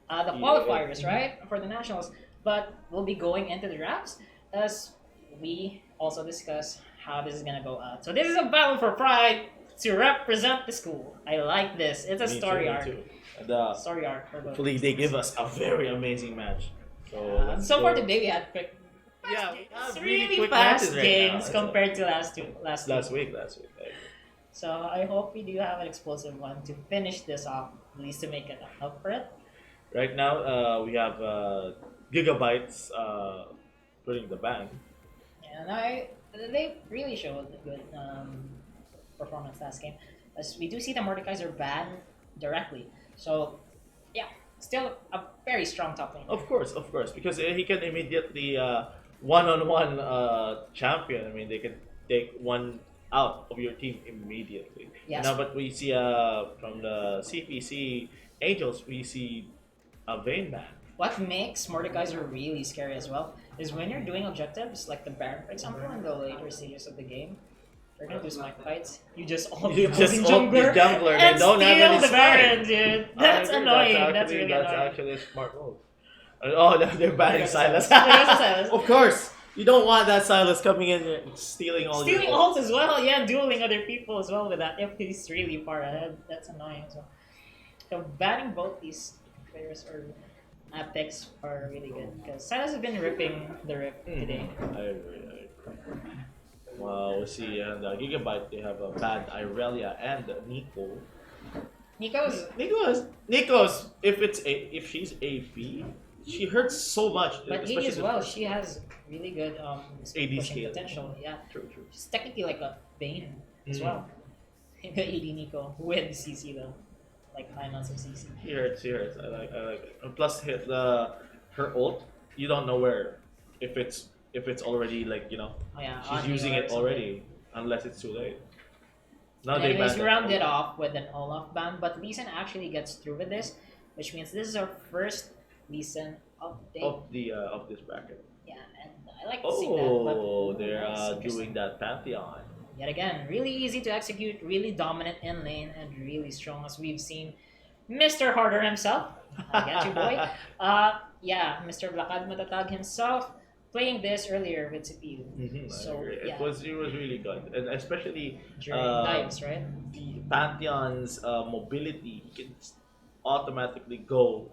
the qualifiers, right, for the nationals. But we'll be going into the drafts as we also discuss how this is gonna go out. So this is a battle for pride to represent the school. I like this. It's a story arc. And, Story arc for both. hopefully they give us a very amazing match. So let's So go. far today we had quick. Yeah, It's really really quick fast matches right games now. compared to last week. Right. So I hope we do have an explosive one to finish this off, at least to make it up for it. Right now, we have Gigabytes putting the bang. And they really showed a good performance last game. As we do see the Mordekaiser banned directly. So, yeah, still a very strong top lane. Of course, because he can immediately one-on-one champion. I mean, they can take one out of your team immediately. Yes. Now, but we see from the CPC Angels, we see a Vayne ban. What makes Mordekaiser really scary as well is when you're doing objectives, like the Baron, for example, in the later stages of the game, you're gonna do smite fights. You just ult the opposing ult the jungler. They and don't have steal any the Baron, smite. dude. That's annoying. That's really That's annoying. actually a smart move. Oh, they're banning Silas. There goes the Silas. Of course, you don't want that Silas coming in and stealing all Stealing your ults as well, yeah, dueling other people as well with that. If he's really far ahead, that's annoying as well. So banning both these players or picks are really good because Silas has been ripping the rip today. I agree. Well, we'll see. And Gigabyte, they have a bad Irelia and Nico. Nico's. If she's AP, she hurts so much. But especially as well, she has really good AD pushing scale. potential. Yeah, True. she's technically like a Bane as well. The AD Nico with CC though, like 9 months of CC. He hurts. I like it. And plus, her ult, you don't know where. If it's already like Oh yeah, she's using it already, unless it's too late. Now And they anyways, banned we it. round it off with an Olaf ban, but Lee Sin actually gets through with this, which means this is our first Lee Sin update. Of this bracket. Yeah, and I like to see that. But Oh, they're nice, doing interesting. that Pantheon. Yet again, really easy to execute, really dominant in lane, and really strong as we've seen Mr. Harder himself. I got you, boy. Yeah, Mr. Blakad Matatag himself playing this earlier with CPU. So, yeah. It was really good, and especially During dives, right? the Pantheon's mobility. You can automatically go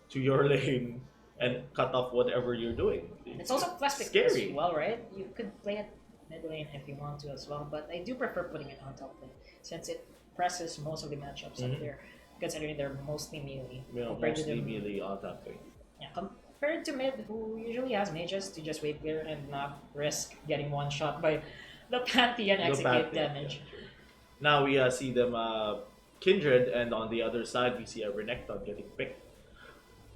to your lane and cut off whatever you're doing. It's also plastic scary. as well, right? You could play it mid lane if you want to as well, but I do prefer putting it on top lane since it presses most of the matchups up there, considering they're mostly melee. compared to Mostly the- melee on top lane. Yeah, compared to mid, who usually has mages to just wait clear and not risk getting one shot by the Pantheon execute damage. Yeah, true. Now we see them Kindred, and on the other side we see a Renekton getting picked.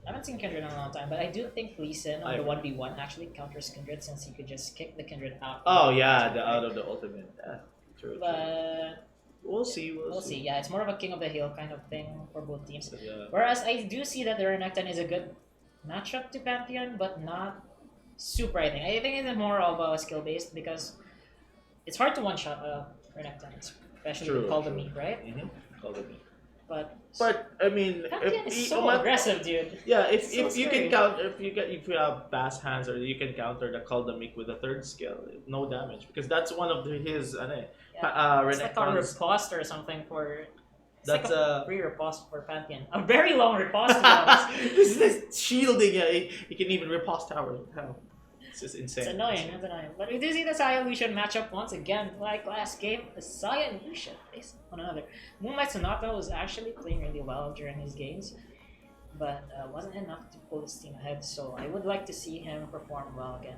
I haven't seen Kindred in a long time, but I do think Lee Sin on I the agree. 1v1 actually counters Kindred since he could just kick the Kindred out. Oh yeah, out of the ultimate. Yeah, true. But We'll see. we'll see. Yeah, it's more of a king of the hill kind of thing for both teams. Yeah. Whereas I do see that the Renekton is a good matchup to Pantheon, but not super. I think it's more of a skill based because it's hard to one shot Renekton, especially True, with Call the true. Meat, right? Call it me. But I mean, Pantheon is so ma- aggressive, dude. Yeah, It's so if you scary. can counter, if you have fast hands, or you can counter the Call the Meek with a third skill, no damage, because that's one of his It's like a Renekton's. riposte or something for. It's That's like a free riposte for Pantheon. A very long riposte. to be honest. This is shielding. Yeah, he can even riposte towers. Hell, it's just insane. It's annoying. It's annoying. But we do see the Saya Lucian matchup once again, like last game. The Saya and Lucian face one another. Moonlight Sonata was actually playing really well during his games, but wasn't enough to pull his team ahead. So I would like to see him perform well again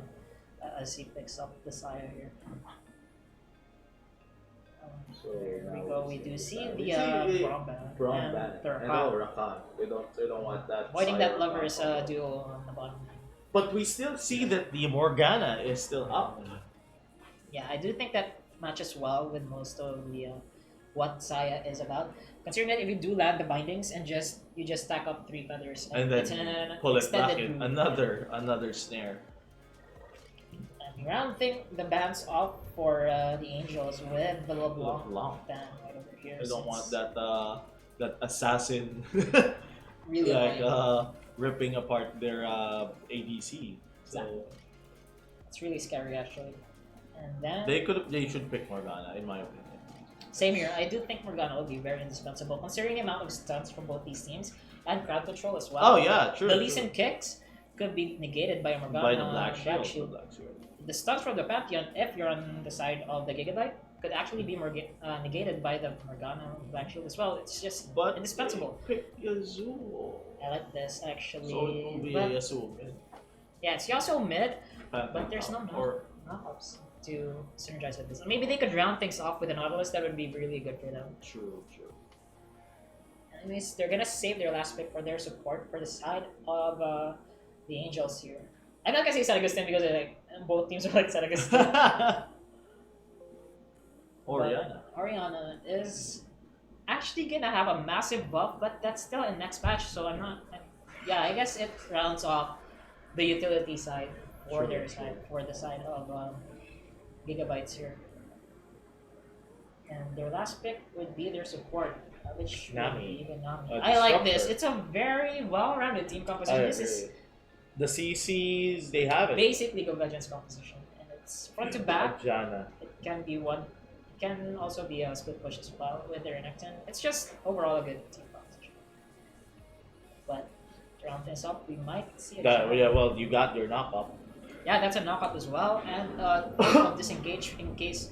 as he picks up the Saya here. So There we now go. We do see we the see Braum and the and Rakan. Rakan. They don't want that. Avoiding Sire that lovers Rakan. duo on the bottom. But we still see that the Morgana is still up. Yeah, I do think that matches well with most of the what Saya is about. Considering that if you do land the bindings and you just stack up 3 feathers And then it's an pull it back extended in. move. Another snare. And round thing the bands off for the Angels with the LeBlanc LeBlanc. band right over here. I don't since want that assassin really like annoying. ripping apart their ADC. So Exactly. It's really scary actually. And then they should pick Morgana in my opinion. same here. I do think Morgana will be very indispensable considering the amount of stunts from both these teams and crowd control as well. Oh yeah, true. The true. Lee Sin kicks could be negated by a Morgana By the Black Shield. The stunts from the Pantheon, if you're on the side of the Gigabyte, could actually be negated by the Morgana Black Shield as well. It's just But indispensable. pick Yasuo. I like this actually. So it will be But- Yasuo mid. yeah, it's also mid, Pantheon but there's no top, or knockups to synergize with this. Maybe they could round things off with an Nautilus. That would be really good for them. true. Anyways, they're gonna save their last pick for their support for the side of the Angels here. I'm not gonna say San Agustin because like both teams are like San Agustin. Oriana. Oriana is actually gonna have a massive buff, but that's still in next match, so I'm not. Yeah, I guess it rounds off the utility side for Sure, their sure. side, for the side of Gigabytes here. And their last pick would be their support, which would Nami. be even Nami. A I like this. disruptor. It's a very well-rounded team composition. This is The CCs they have it. basically Go Legends composition, and it's front to back. Jana. It can be one. It can also be a split push as well with their Renekton. It's just overall a good team composition. But to round things up, we might see a Yeah, well, you got your knock up. yeah, that's a knockup as well, and disengage in case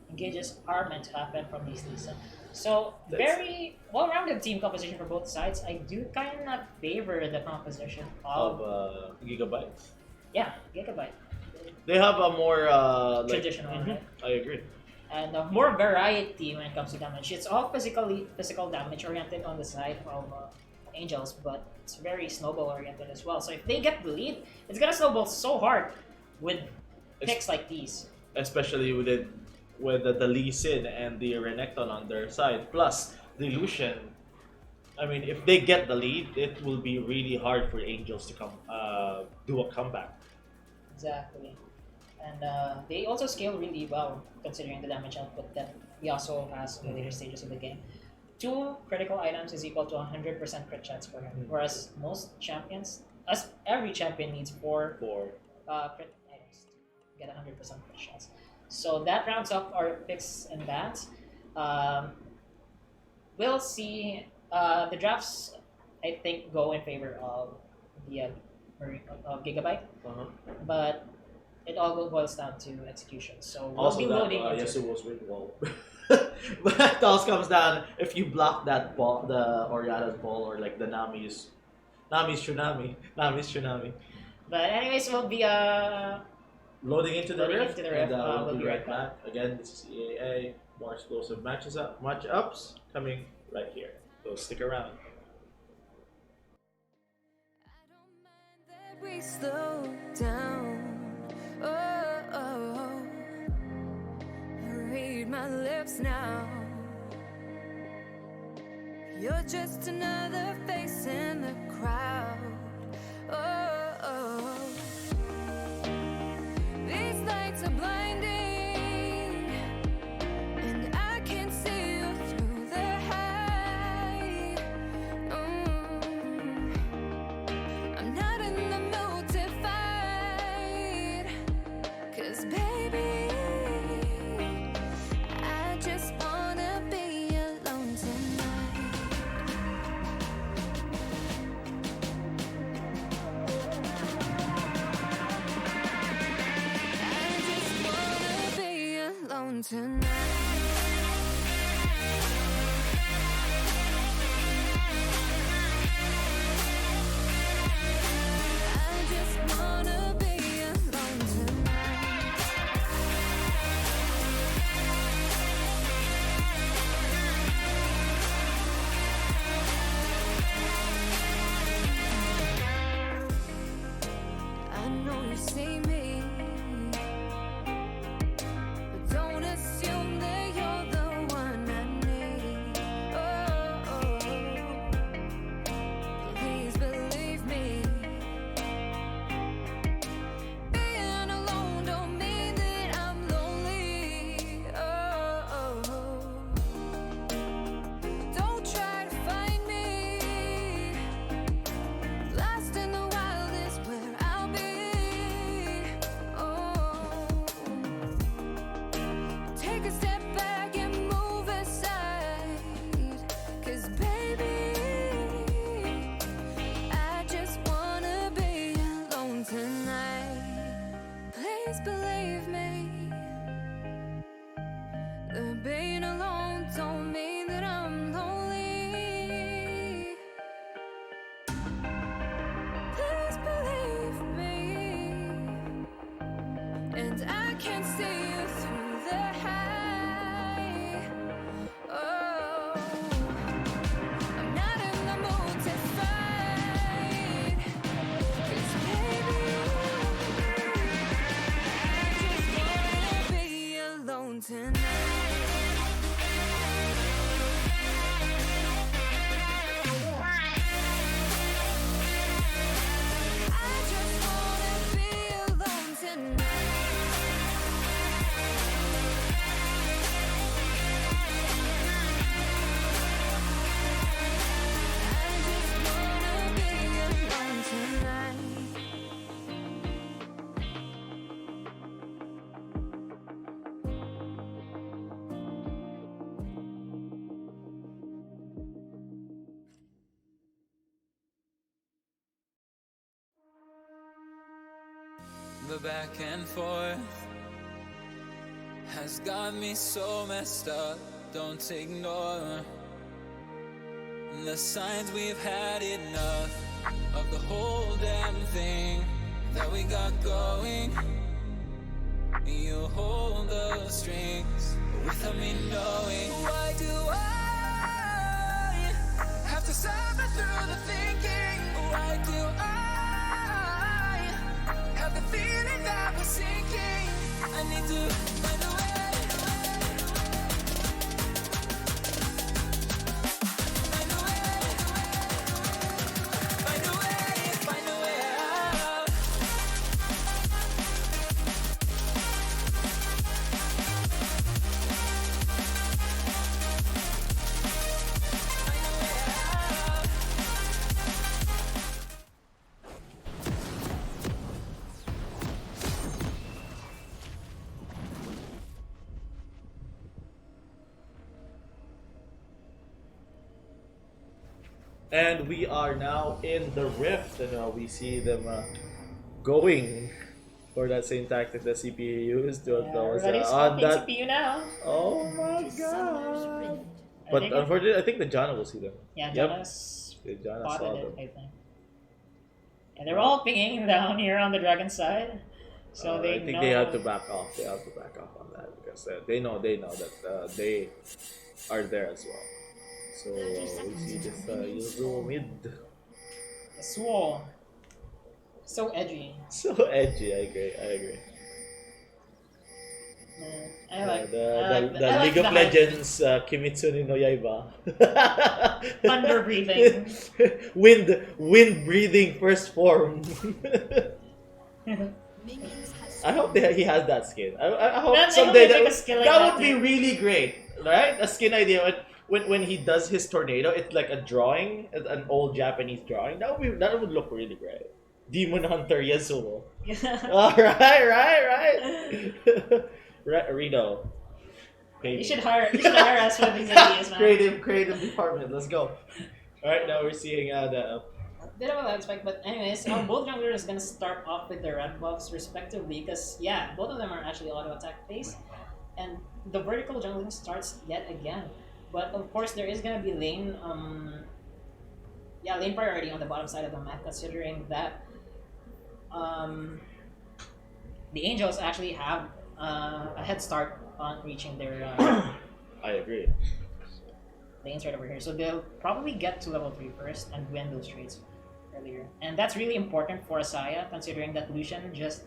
engages are meant to happen from these season. So That's- very well-rounded team composition for both sides. I do kind of favor the composition Of of gigabytes. Gigabyte. They have a more Traditional, Mhm, right? I agree. And more variety when it comes to damage. It's all physical damage oriented on the side of Angels, but it's very snowball oriented as well. So if they get the lead, it's gonna snowball so hard with picks like these. Especially with the Lee Sin and the Renekton on their side, plus the Lucian. I mean, if they get the lead, it will be really hard for Angels to come do a comeback. Exactly. And they also scale really well considering the damage output that Yasuo has in the later stages of the game. 2 critical items is equal to 100% crit chance for him, whereas most champions, every champion needs 4 For crit items to get 100% crit chance. So that rounds up our picks and bans. We'll see. The drafts, I think, go in favor of the Gigabyte, but it all boils down to execution. So we'll also be that loading into Yasuo's win wall. But that also comes down if you block that ball, the Oriana's ball, or like the Nami's tsunami. But anyways, we'll be Loading into the Loading rift, into the rift, and we'll be right back. Again, this is EAA. More explosive matchups coming right here. So stick around. I don't mind that we slow down. Oh, read my lips now. You're just another face in the crowd. Oh, these lights are blinding, and I can see you through the high. I'm not in the mood to fight, 'cause baby, I just wanna be alone tonight. I just wanna be alone tonight. I just wanna be alone tonight. I know you see me, but don't assume that you're the one I need. Oh, please believe me. Being alone don't mean that I'm lonely. Oh, don't try to find me. Last can see you through the high. Oh, I'm not in the mood to fight. 'Cause baby, I just wanna be alone tonight. I just wanna be alone tonight. I just wanna be alone tonight. The back and forth has got me so messed up. Don't ignore the signs. We've had enough of the whole damn thing that we got going. You hold the strings without me knowing. Why do I have to suffer through the thinking? Why do I have the feeling that we're sinking? I need to find a way. Find a way. Find a way. Find a way out. Find a way out. And we are now in the rift, and we see them going for that same tactic that CPA used to Everybody's on swapping that. CPU now. Oh my Summoner's god! Rift. But think unfortunately, I think the Jana will see them. Yeah, Yep. Jonas Yeah, Jana spotted saw it, them. I think. And they're all pinging down here on the dragon side. So they I think know. they have to back off. They have to back off on that because they know that they are there as well. So we see this Yuzu mid. Swole. So edgy. So edgy. I agree. I like the I like League the of hype. Legends Kimitsu no Yaiba. Thunder breathing. wind breathing first form. Minions has I hope he has that skin. I hope Man, I hope someday they that, make a skin like that that would be too. really great, right? A skin idea when he does his tornado, it's like a drawing, an old Japanese drawing. That would look really great. Demon Hunter Yasuo. All right. Reno. You should hire us for these ideas, man. creative department. Let's go. All right, now we're seeing the. Bit of a lag spike, but anyways, both junglers is gonna start off with their red buffs respectively, because yeah, both of them are actually auto attack based, and the vertical jungling starts yet again. But of course, there is gonna be lane priority on the bottom side of the map, considering that the Angels actually have a head start on reaching their I agree. lanes right over here. So they'll probably get to level 3 first and win those trades earlier. And that's really important for Asaya, considering that Lucian just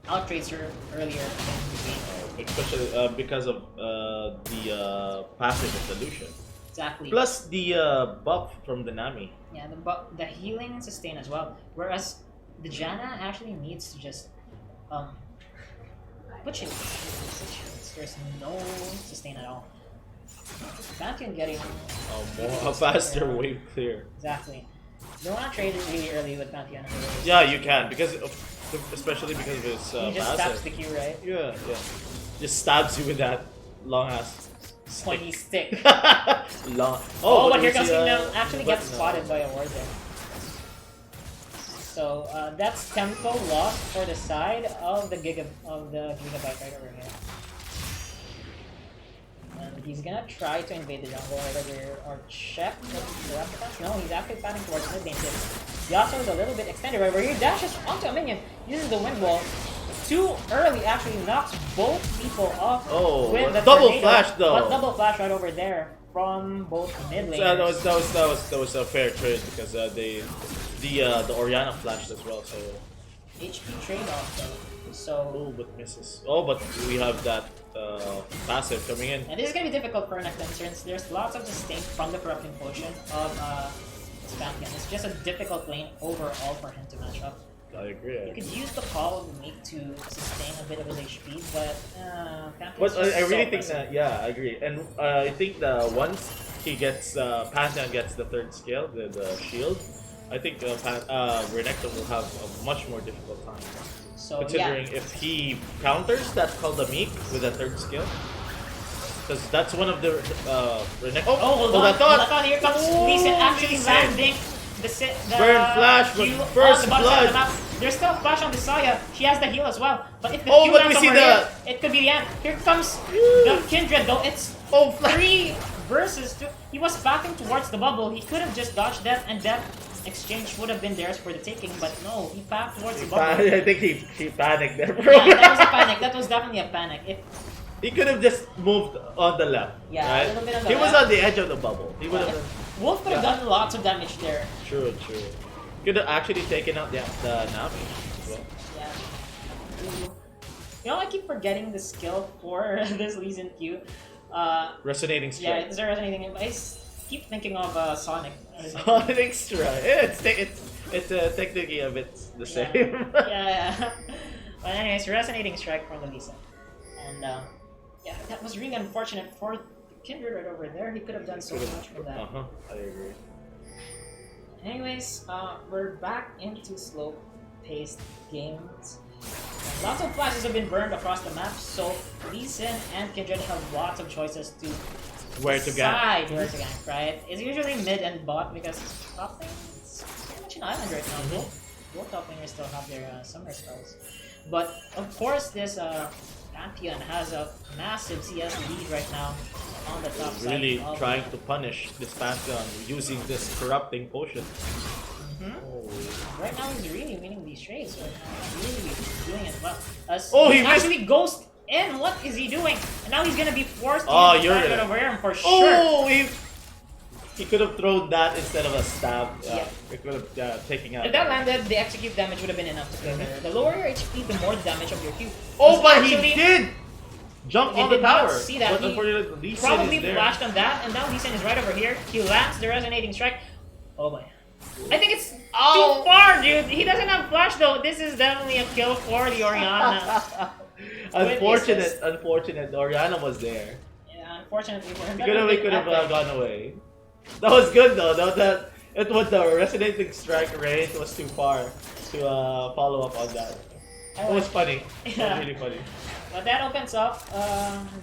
out-trades her earlier in the game. Especially because of the passive of the Lucian. Exactly. Plus the buff from the Nami. Yeah, the healing and sustain as well. Whereas the Janna actually needs to just put you. There's no sustain at all. Pantheon getting A faster wave clear. exactly. You don't want to trade it really early with Pantheon. Yeah, you can especially because of his He just taps passive. the Q, right? Yeah. Just stabs you with that long ass Pointy stick. long. Oh, but here we comes see, Kingdom actually but gets no. spotted by a ward there. So that's tempo lost for the side of the Gigabyte right over here. And he's gonna try to invade the jungle right over here, or check the replicants. No, he's actually fighting towards mid lane. Yasuo is a little bit extended right over here. Dashes onto a minion, uses the wind wall. too early actually knocks both people off Oh, with the double tornado, flash though. But double flash right over there from both mid So laners. that was a fair trade because the Oriana flashed as well. So HP trade-off though. So oh, but misses. Oh, but we have that passive coming in. and this is gonna be difficult for Necton since there's lots of distinct from the corrupting potion of Spankin. It's just a difficult lane overall for him to match up. I agree. You could use the call of the meat to sustain a bit of his HP, but Pantheon's But just I so really think aggressive. that, yeah, I agree. And I think that once he gets, Pantheon gets the third skill, the shield, I think Renekton will have a much more difficult time. So Considering yeah, if he counters that called the Meek with a third skill. Because that's one of the Renekton. oh hold on, hold on, here comes Lee Sin actually Lee Sin. landing the Burn flash, but Q on first the bottom side of the blood. map. There's still a flash on Visayas. She has the heal as well. But if the Oh, Q but lands we see over here, the- it could be the end. Here comes the Kindred though. It's Oh, flash. 3 versus 2. He was backing towards the bubble. He could have just dodged that, and that exchange would have been theirs for the taking. But no, he backed towards the bubble. I think he panicked there, bro. Yeah, that was a panic. That was definitely a panic. If He could have just moved on the left. Yeah, a right? little bit on the He was left. on the edge of the bubble. He would have done. Wolf could have Yeah. done lots of damage there. True. Could have actually taken out the Nami as well. Yeah. You know, I keep forgetting the skill for this Lee Sin Q. Resonating Yeah, strike. it's resonating. I keep thinking of Sonic. Sonic strike. It's technically a bit the same. Yeah. But anyways, resonating strike from the Lee Sin. And yeah, that was really unfortunate for Kindred right over there. He could have done so much for that. I agree. Anyways, we're back into slow-paced games. Lots of flashes have been burned across the map, so Lee Sin and Kindred have lots of choices to Where to decide get? where to gank, right? It's usually mid and bot because top lane is pretty much an island right now. Both top laners still have their summer spells. But of course, this Pantheon has a massive CS lead right now on the top side. Really of- trying to punish this Pantheon using this corrupting potion. Mhm. Oh. Right now he's really winning these trades. Right now. He's really doing it well. Oh, he he missed- actually ghost in. What is he doing? And now he's gonna be forced to Oh, use the you're target gonna- over here for sure. Oh, he could have thrown that instead of a stab. Yeah. It could have taken out. If that landed, the execute damage would have been enough to kill her. The lower your HP, the more damage of your Q. Oh, but Actually, he did jump he on the did not tower. see that. But He unfortunately, Lee Sin probably is there. flashed on that, and now Lee Sin is right over here. He lands the resonating strike. Oh my. I think it's too far, dude. He doesn't have flash though. This is definitely a kill for the Oriana. Unfortunate. Oriana was there. Yeah, unfortunately for him. He that would've could been have epic. gone away. That was good though. That it was the resonating strike range was too far to follow up on that. It was funny. It Yeah. was really funny. But that opens up.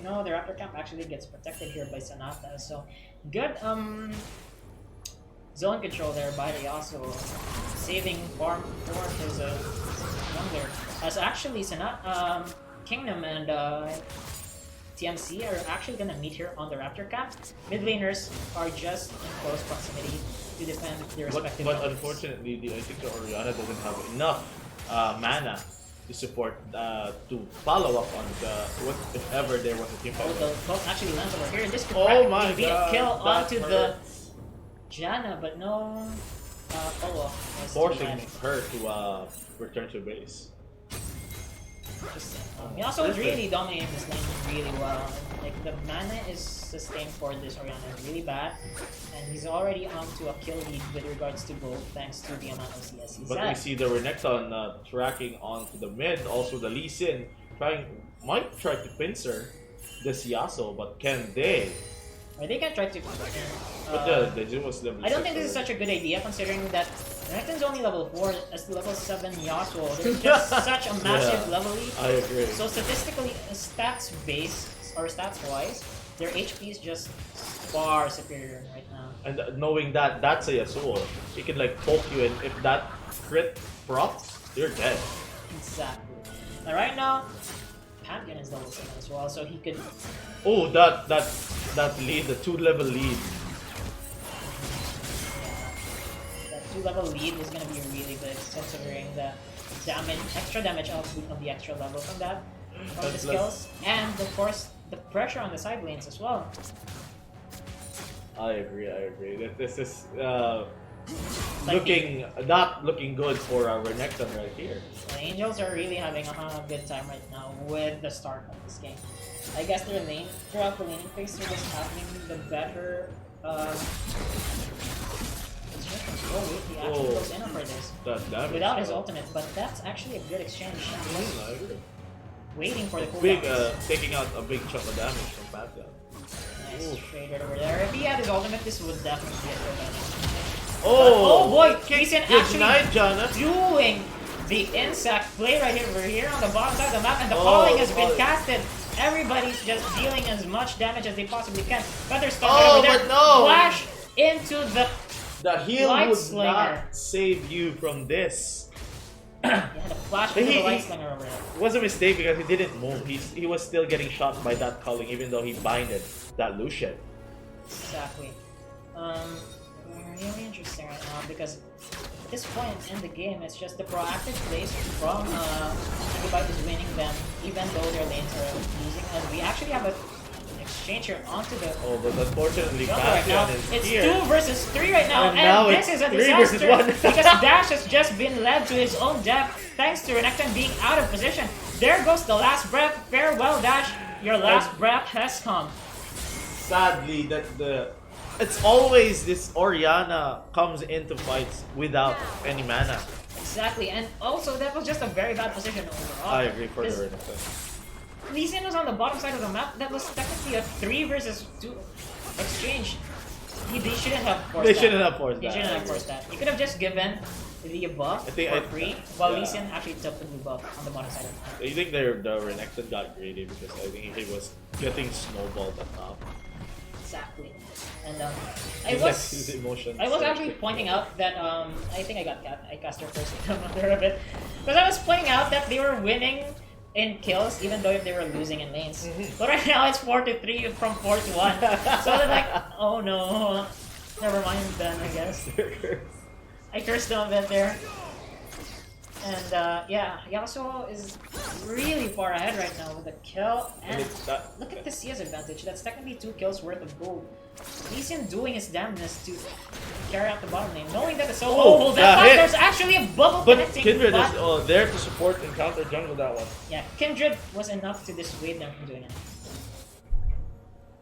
No, the Raptor camp actually gets protected here by Sonata. So good. Zone control there by the Yasuo, saving farm for his jungler. As actually Sonata, Kingdom and TMC are actually gonna meet here on the Raptor camp. Mid laners are just in close proximity to defend their respective. But jungles. unfortunately, I think the Oriana doesn't have enough mana to support to follow up on what if ever there was a team Oh, fight. the boat actually lands over here. This could Oh practically my be a God, kill that onto the Janna, but no follow-up. was too Forcing bad. her to return to base. He also is really dominating this lane really well. Like the mana is sustained for this Oriana really bad, and he's already on to a kill lead with regards to gold thanks to the amount of CS he's But we had. see the Renekton tracking onto the mid. Also the Lee Sin might try to pincer this Yasuo, but can they? Or they can try to. But the Jin was level I don't 6 think this is already. such a good idea considering that Renekton's only level 4 as the level 7 Yasuo. There's just such a massive Yeah. level lead. I agree. So statistically, stats base or stats wise, their HP is just far superior right now. And knowing that that's a Yasuo, he can like poke you, and if that crit procs, you're dead. Exactly. Now right now, Pantheon is level 7 as well, so he could. Oh, that lead, the 2-level lead. That 2-level lead is gonna be really good considering that damage, extra damage of the extra level from that, from the Plus- skills, and of course the pressure on the side lanes as well. I agree. This is Like not looking good for Renekton right here. The Angels are really having a good time right now with the start of this game. I guess their lane, throughout the laning phase, they're just having the better. Oh wait, he actually goes in for this That damage. without his ultimate, but that's actually a good exchange. I agree. Waiting for the Big, cooldowns. taking out a big chunk of damage from Pantheon. Nice trade right over there. If he had his ultimate, this would definitely be a good damage. Oh, Oh boy, Jason good actually night, Jana. doing the insect play right here. We're here on the bottom side of the map, and the Oh, calling has been oh. casted. Everybody's just dealing as much damage as they possibly can. But they're stuck Oh, over there. but no! Flash into the The heal Light would Slinger. not save you from this. yeah, the flash into He- the light he- slinger over there. It was a mistake because he didn't move. He was still getting shot by that culling even though he binded that Lucian. Exactly. Really interesting right now because at this point in the game, it's just the proactive plays from Antibyte is winning them, even though their lanes are losing. And we actually have an exchange here onto the Oh, but unfortunately jungle right now. Pantheon is It's here. 2 versus 3 right now, And and, now this it's is a 3 versus disaster 1. because Dash has just been led to his own death thanks to Renekton being out of position. There goes the last breath. Farewell, Dash. Your last breath has come. Sadly, it's always this Orianna comes into fights without any mana. Exactly, and also that was just a very bad position overall. I agree for the This- Renekton. Lee Sin was on the bottom side of the map. That was technically a 3 versus 2 exchange. They shouldn't have forced They that. shouldn't have forced They that. shouldn't have forced that. You could have just given the buff I think for free, while yeah. Lee Sin actually took the blue buff on the bottom side of the map. I think the Renekton got greedy because I think he was getting snowballed at top. Exactly. And I His was emotions. actually pointing out that I think I cast her first there a bit because I was pointing out that they were winning in kills even though they were losing in lanes. But right now it's 4-3 from 4-1. So they're like, oh no, never mind then I guess. I cursed them a bit there. And yeah, Yasuo is really far ahead right now with a kill. And look at the CS advantage. That's technically 2 kills worth of gold. Lee Sin doing his damnness to carry out the bottom lane, knowing that the solo. Oh, Oh, that hit. there's actually a bubble But connecting. Kindred but, is there to support and counter jungle that one. yeah, Kindred was enough to dissuade them from doing it.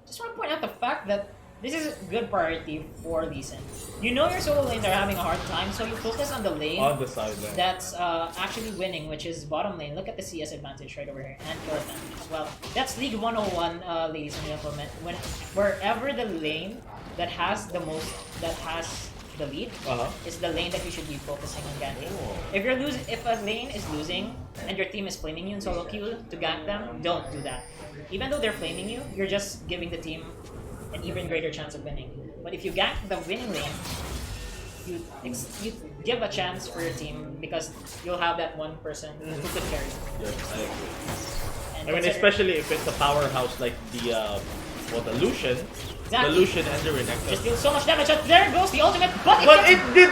Just want to point out the fact that this is a good priority for Lee Sin. You know your solo lanes are having a hard time, so you focus on the lane On the side lane. that's actually winning, which is bottom lane. Look at the CS advantage right over here, and kill advantage as well. That's League 101, ladies and gentlemen. Wherever the lane that has the most, that has the lead, is the lane that you should be focusing on ganking. Oh. If a lane is losing and your team is flaming you in solo queue to gank them, don't do that. Even though they're flaming you, you're just giving the team an even greater chance of winning. But if you gank the winning lane, you give a chance for your team because you'll have that one person who could carry you. Yes, I agree. And I mean, consider- especially if it's a powerhouse like the Lucian. Exactly. The Lucian and the Renekton. just deal so much damage. And there goes the ultimate, but But it it did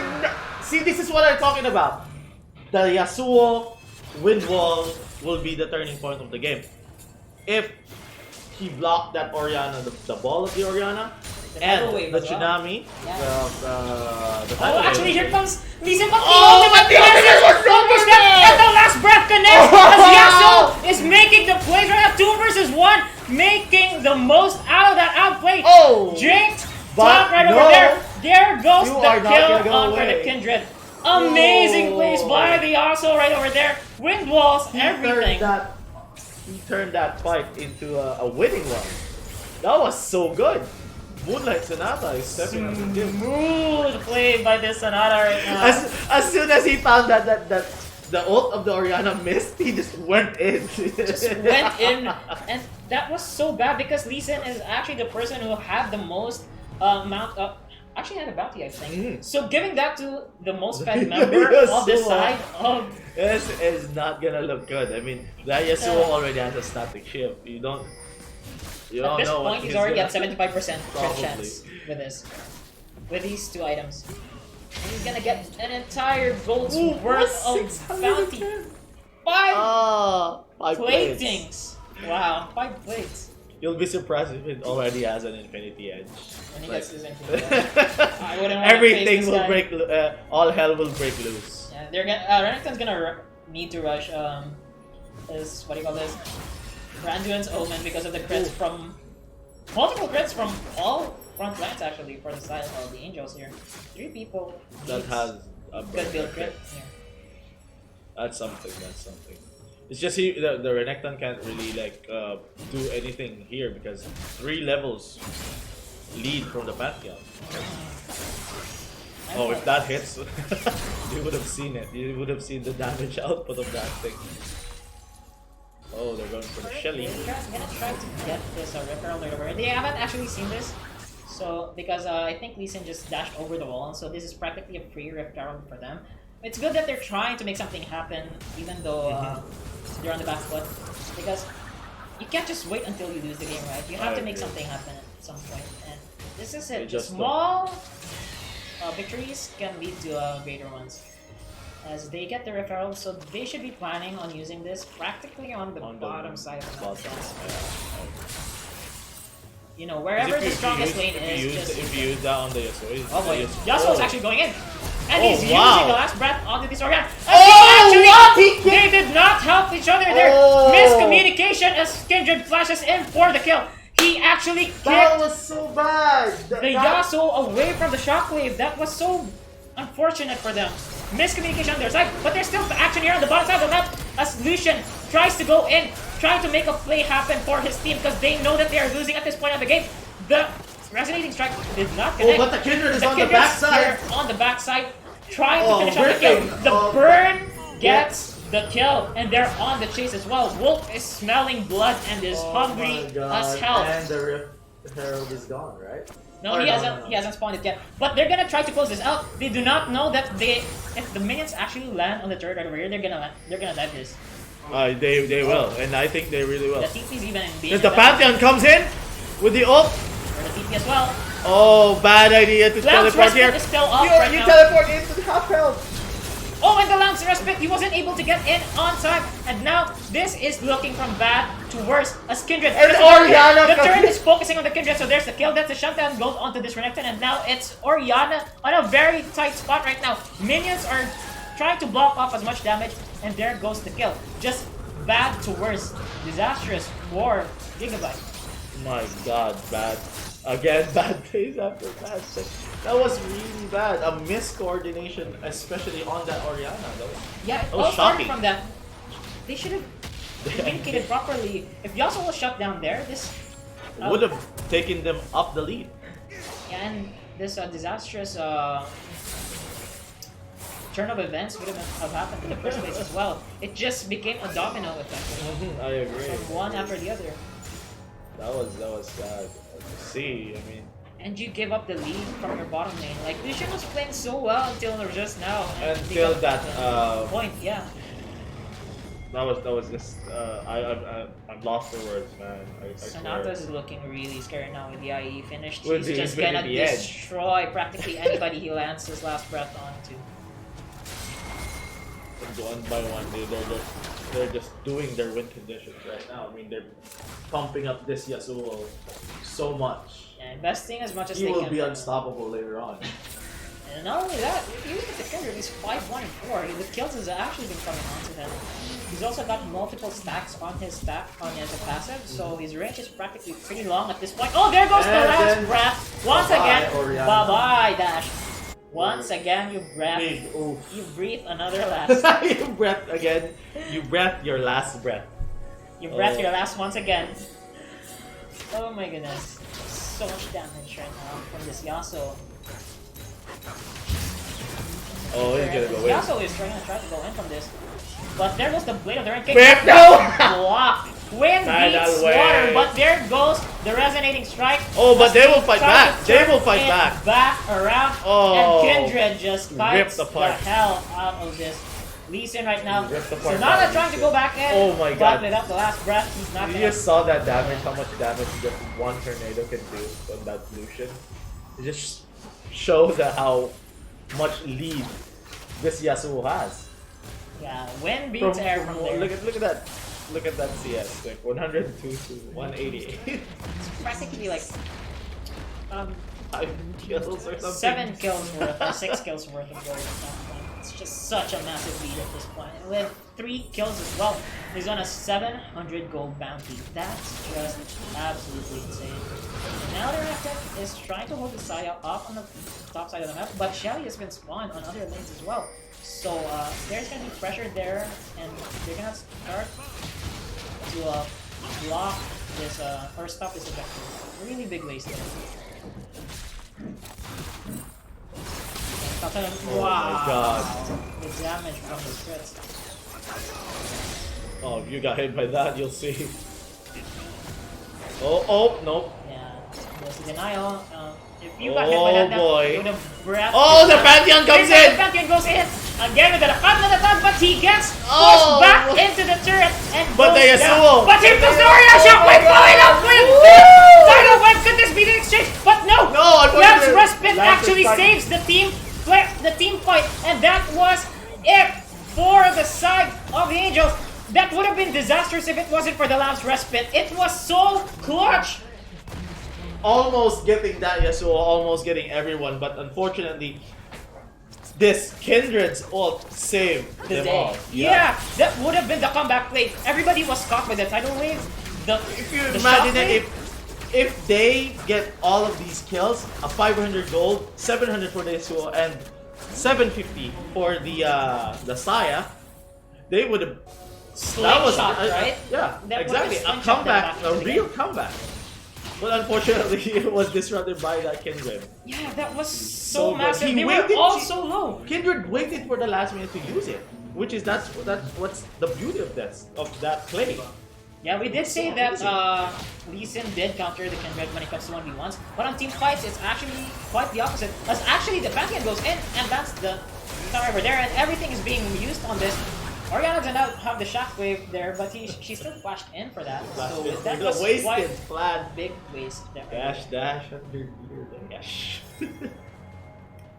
see, this is what I'm talking about. The Yasuo wind wall will be the turning point of the game. If he blocked that Orianna, the ball of the Orianna, The and tidal wave the as well. tsunami, Yeah. the Oh, tidal actually, wave. here comes Lee Sin, but the Oh, ultimate but the ultimate was so focus good! and the last breath connects as Yasuo is making the plays right now. 2 versus 1, making the most out of that outplay. Oh! Jinx, But top right no. over there. There goes You the are not gonna kill go on for the away. Kindred. Amazing Oh. plays by the Yasuo right over there. Wind walls, everything. He turned that fight into a winning one. That was so good. Moonlight Sonata is stepping up the game. Smooth play by this Sonata right now. As soon as he found that the ult of the Orianna missed, he just went in. Just went in, and that was so bad because Lee Sin is actually the person who had the most amount of. Actually had a bounty, I think. Mhm. So giving that to the most fed member Yes, of the so, side of. This is not gonna look good. I mean, that Yasuo already has a static shift. You don't At this know what point, he's already gonna- at 75% crit Probably. chance with this. With these 2 items. And he's gonna get an entire gold's Ooh, worth of 610. bounty. 5 5 plates. platings. Wow, 5 plates. You'll be surprised if it already has an infinity edge. When he Like- gets his infinity edge. I wouldn't want Everything to face will this guy. break. All hell will break loose. Yeah, they're gonna. Renekton's gonna need to rush. This what do you call this? Randuin's Omen because of the crits from multiple crits from all front lines actually for the side of the Angels here. 3 people That needs has a good build crit. Yeah. That's something. That's something. It's just the Renekton can't really like do anything here because 3 levels lead from the Pantheon. Oh, if that hits, you would have seen it. You would have seen the damage output of that thing. Oh, they're going for the Shelly. They're gonna try to get this referral over. They haven't actually seen this, so because I think Lee Sin just dashed over the wall, so this is practically a free referral for them. It's good that they're trying to make something happen, even though they're on the back foot, because you can't just wait until you lose the game, right? You have to make something happen at some point, and this is it. Just Small victories can lead to greater ones. As they get the referral, so they should be planning on using this practically on the bottom side of the map. You know, wherever the strongest lane is, just... If you use that on the Yasuo, Oh boy, Yasuo's actually going in! And he's using wow. the last breath onto this Orion. Oh, They did not help each other there! Oh. Miscommunication as Kindred flashes in for the kill. He actually kicked was so bad. the Yasuo away from the shockwave. That was so unfortunate for them. Miscommunication on their side, but there's still action here on the bottom side of the map as Lucian tries to go in, trying to make a play happen for his team because they know that they are losing at this point of the game. The resonating strike did not connect. Oh, but the Kindred is on the Kindred's backside. here on the backside, trying Oh, to finish off the kill. ripping. The Oh, burn gets the kill, and they're on the chase as well. Wolf is smelling blood and is hungry as hell. And the Herald is gone, right? No, Or he hasn't spawned it yet. But they're gonna try to close this out. They do not know that if the minions actually land on the turret over here, they're gonna dive this. They will, and I think they really will. The TP's even being If the Pantheon comes in with the ult, or the TP as well. oh, bad idea to Lance teleport here. Respite is still off right You now. teleport into the half health! Oh, and the Lance Respite, he wasn't able to get in on time. And now, this is looking from bad to worse as Kindred. And Orianna The comes turret in. is focusing on the Kindred, so there's the kill. That's the shutdown goes onto this Renekton. And now it's Orianna on a very tight spot right now. Minions are trying to block off as much damage, and there goes the kill. Just bad to worse. Disastrous for Gigabyte. My God, bad. Again, bad plays after bad. That was really bad. A miscoordination, especially on that Orianna. That was Yeah, it was all started shocking. from that. They should have communicated properly. If Yasuo was shut down there, this would have taken them up the lead. and this disastrous turn of events would have happened in the first place as well. It just became a domino effect I agree. from one after the other. That was sad. See, I mean, And you give up the lead from your bottom lane. Like Lucian was playing so well until just now. And he until got that the point, yeah. that was just I'm lost for words, man. I swear. Sonata's looking really scary now with the IE finished. With He's the just gonna Infinity Edge. destroy practically anybody he lands his last breath onto. One by one, they're just doing their win conditions right now. I mean, they're pumping up this Yasuo so much. Yeah, investing as much as He they will can. be unstoppable later on. And not only that, even if the Kindred is 5-1 and 4, the kills has actually been coming onto him. He's also got multiple stacks on his passive, so his range is practically pretty long at this point. Oh, there goes the And last then- breath! Once Bye-bye, again, Orianna. bye-bye, Dash. Once again, you breath. Big oof. You breathe another last. You breath again. You breath your last breath. You breath Oh. your last once again. Oh my goodness. So much damage right now from this Yasuo. Oh, he's gonna go in. Yasuo is trying to go in from this. But there goes the Blade of the Rain Kick. Whip, no! Block. Wind Tidal beats wave. water, but there goes the resonating strike. Oh, but they will As fight try back. to They turn will fight it back. Back around. Oh. And Kindred just fights the apart. hell out of this. Lee Sin right now. Ripped apart Sonata by trying to Lee go Sin. back in. Oh my But God. without the last breath, he's not You gonna. just saw that damage, how much damage just one tornado can do on that Lucian. It just shows that how much lead this Yasuo has. Yeah, when beats air from there. Look at that. Look at that CS. Like 102 to 188. It's practically like 5 kills or something. 7 kills worth or 6 kills worth of gold at that point. It's just such a massive lead at this point. And with 3 kills as well, he's on a 700 gold bounty. That's just absolutely insane. And now the Raptor is trying to hold the Saya off on the top side of the map, but Shelly has been spawned on other lanes as well. So there's going to be pressure there, and they're going to start to block this, or stop this objective. Really big waste there. Oh my god. The damage from the crits. Oh, if you got hit by that, you'll see. Oh, nope. Yeah, there's a denial. If you got hit by that, boy. would have breath. Oh, the Pantheon comes The in! Pantheon goes in again with the Rakam attack, but he gets pushed Oh. back into the turret and But the goes down. Yasuo. But here comes the reaction! Wait, following up with Tidal Wave! Could this be the exchange? But no! No, Lance unfortunately, Respite Lance actually is saves the team fight, and that was it for the side of the Angels. That would have been disastrous if it wasn't for the Lance Respite. It was so clutch! Almost getting that Yasuo, almost getting everyone, but unfortunately, this Kindred's ult saved The them day. all. Yeah, that would have been the comeback play. Everybody was caught by the tidal wave. If you the imagine shockwave. it, if they get all of these kills, a 500 gold, 700 for the Yasuo, and 750 for the Saya, they would have. That was Slingshot, right? Yeah, That exactly. was a A slingshot comeback, that back a into the real game. comeback. But unfortunately, it was disrupted by that Kindred. Yeah, that was so So good. massive. He They were waited- all so low. Kindred waited for the last minute to use it, which is that's what's the beauty of that play. Yeah, we did say that Lee Sin did counter the Kindred when it comes to 1v1s, but on team fights, it's actually quite the opposite. As actually the Pantheon goes in, and that's the tower over there, and everything is being used on this. Oriana did not have the shockwave there, but she still flashed in for that. So that was wasted quite flat big waste there. dash under dash.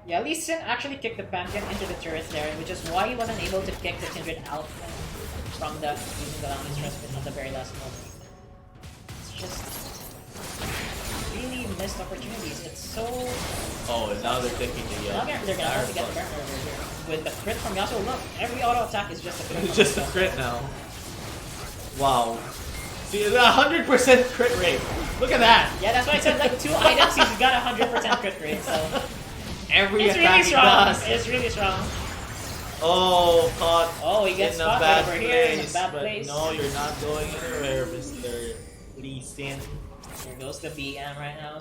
Yeah, Lee Sin actually kicked the Pantheon into the turret there, which is why he wasn't able to kick the Kindred out from the using the Lamb's Respite at the very last moment. It's just really missed opportunities. It's so Oh, and now they're taking the. now they're gonna have to get the burn over here. With the crit from Yasuo, look, every auto attack is just a crit. It's just a crit now. Wow. See, 100% crit rate. Look at that. Yeah, that's why I said like 2 items he's got 100% crit rate. So Every it's really attack he strong. does. It's really strong. Oh, caught. Oh, he gets in a spotted bad over place, here in a bad but place. no, you're not going anywhere, Mr. Lee Sin. There goes the BM right now.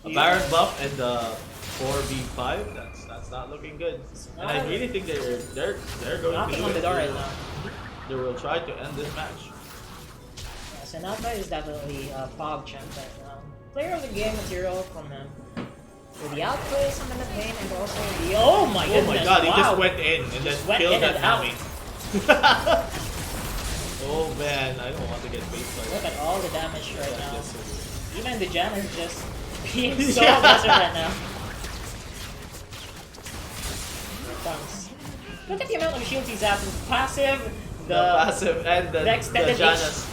A Baron buff and the 4v5. That's not looking good. And I really think they're going to Knocking do on the it. door right now. They will try to end this match. Yeah, Sonata is definitely a Pog champ right now. Player of the game material from him. With the outplays on the mid lane and also the oh my Oh goodness! my god, he wow. just went in and then Just went killed in that and out. Nami. Oh man, I don't want to get faced by Look that. at all the damage right now. Yes, sir. Even the Jan is just being so Yeah. aggressive right now. Here it comes. Look at the amount of shields he's at. Passive, The passive and the extended Janus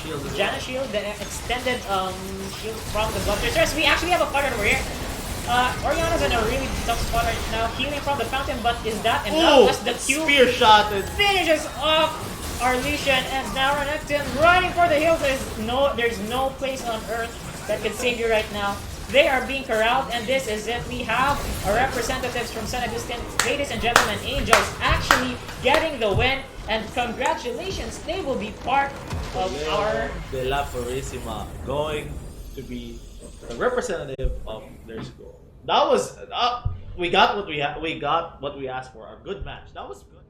shield as well. Janus shield, the extended shield from the Bloodthirsters. We actually have a fighter over here. Oriana's in a really tough spot right now, healing from the fountain, but is that enough? Ooh, As the Q spear shot and finishes off Arlesian, and now Renekton running for the hills. There's no place on earth that can save you right now. They are being corralled, and this is it. We have our representatives from San Agustin, ladies and gentlemen, Angels, actually getting the win, and congratulations, they will be part of our... De La Purissima going to be the representative of their school. That was we got what we asked for. A good match. That was good.